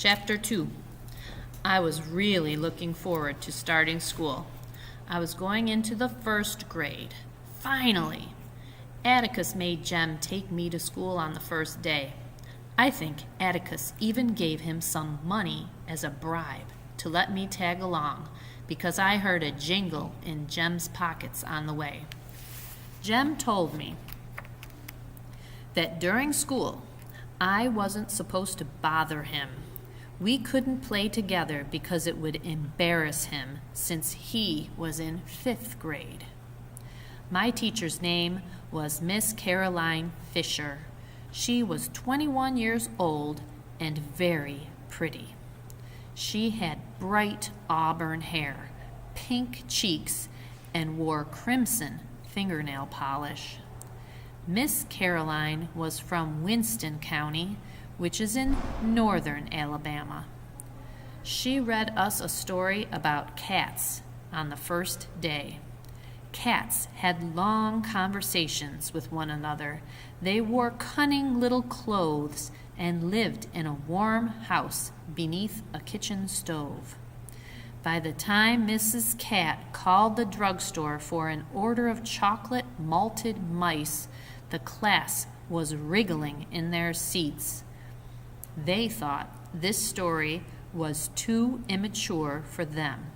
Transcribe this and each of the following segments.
Chapter 2. I was really looking forward to starting school. I was going into the first grade. Finally! Atticus made Jem take me to school on the first day. I think Atticus even gave him some money as a bribe to let me tag along because I heard a jingle in Jem's pockets on the way. Jem told me that during school I wasn't supposed to bother him. We couldn't play together because it would embarrass him since he was in 5th grade. My teacher's name was Miss Caroline Fisher. She was 21 years old and very pretty. She had bright auburn hair, pink cheeks, and wore crimson fingernail polish. Miss Caroline was from Winston County, which is in northern Alabama. She read us a story about cats on the first day. Cats had long conversations with one another. They wore cunning little clothes and lived in a warm house beneath a kitchen stove. By the time Mrs. Cat called the drugstore for an order of chocolate malted mice, the class was wriggling in their seats. They thought this story was too immature for them.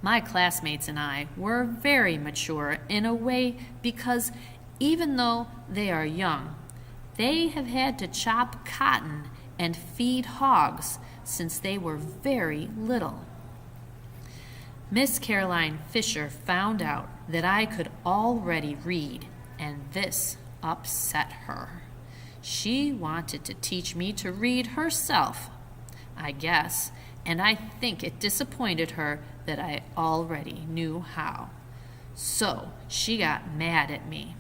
My classmates and I were very mature in a way because even though they are young, they have had to chop cotton and feed hogs since they were very little. Miss Caroline Fisher found out that I could already read, and this upset her. She wanted to teach me to read herself, I guess, and I think it disappointed her that I already knew how. So she got mad at me.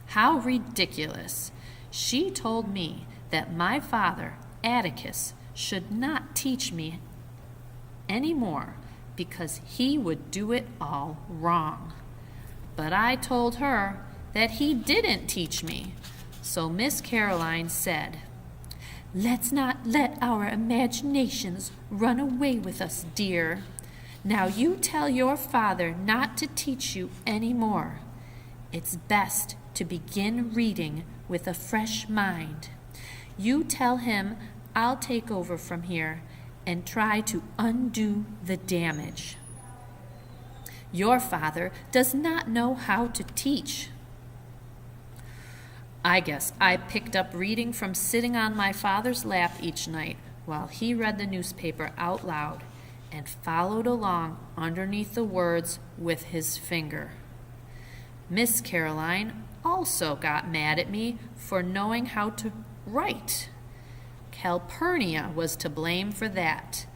How ridiculous! She told me that my father, Atticus, should not teach me anymore because he would do it all wrong. But I told her that he didn't teach me. So Miss Caroline said, "Let's not let our imaginations run away with us, dear. Now you tell your father not to teach you any more. It's best to begin reading with a fresh mind. You tell him I'll take over from here and try to undo the damage. Your father does not know how to teach." I guess I picked up reading from sitting on my father's lap each night while he read the newspaper out loud and followed along underneath the words with his finger. Miss Caroline also got mad at me for knowing how to write. Calpurnia was to blame for that.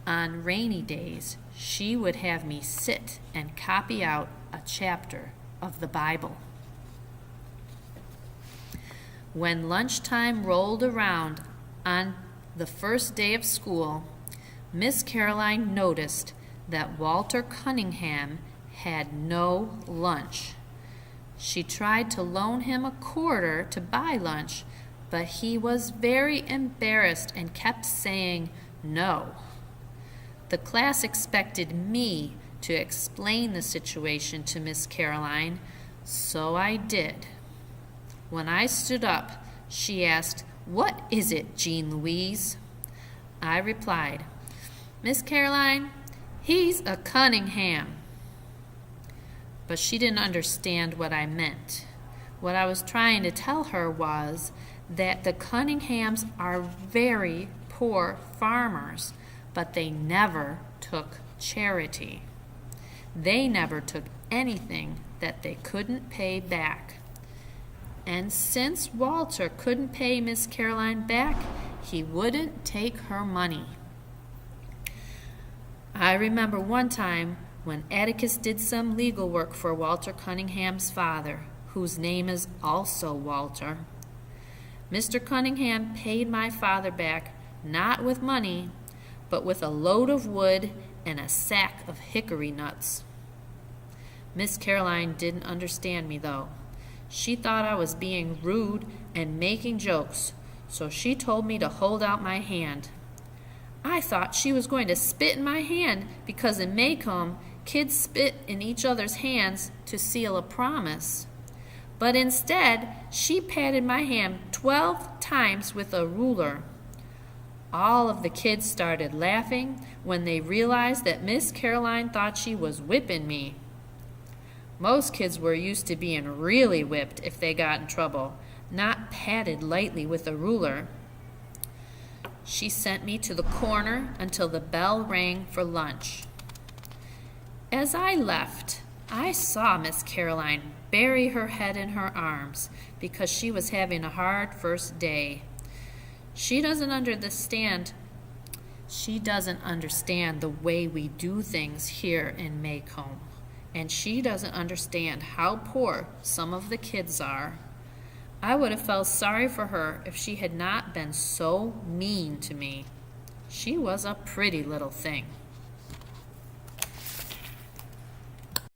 On rainy days, she would have me sit and copy out a chapter of the Bible. When lunchtime rolled around on the first day of school, Miss Caroline noticed that Walter Cunningham had no lunch. She tried to loan him a quarter to buy lunch, but he was very embarrassed and kept saying no. The class expected me to explain the situation to Miss Caroline, so I did. When I stood up, she asked, "What is it, Jean Louise?" I replied, "Miss Caroline, he's a Cunningham." But she didn't understand what I meant. What I was trying to tell her was that the Cunninghams are very poor farmers, but they never took charity. They never took anything that they couldn't pay back. And since Walter couldn't pay Miss Caroline back, he wouldn't take her money. I remember one time when Atticus did some legal work for Walter Cunningham's father, whose name is also Walter. Mr. Cunningham paid my father back not with money, but with a load of wood and a sack of hickory nuts. Miss Caroline didn't understand me, though. She thought I was being rude and making jokes, so she told me to hold out my hand. I thought she was going to spit in my hand because in Maycomb, kids spit in each other's hands to seal a promise. But instead, she patted my hand 12 times with a ruler. All of the kids started laughing when they realized that Miss Caroline thought she was whipping me. Most kids were used to being really whipped if they got in trouble, not patted lightly with a ruler. She sent me to the corner until the bell rang for lunch. As I left, I saw Miss Caroline bury her head in her arms because she was having a hard first day. She doesn't understand the way we do things here in Maycomb, and she doesn't understand how poor some of the kids are. I would have felt sorry for her if she had not been so mean to me. She was a pretty little thing.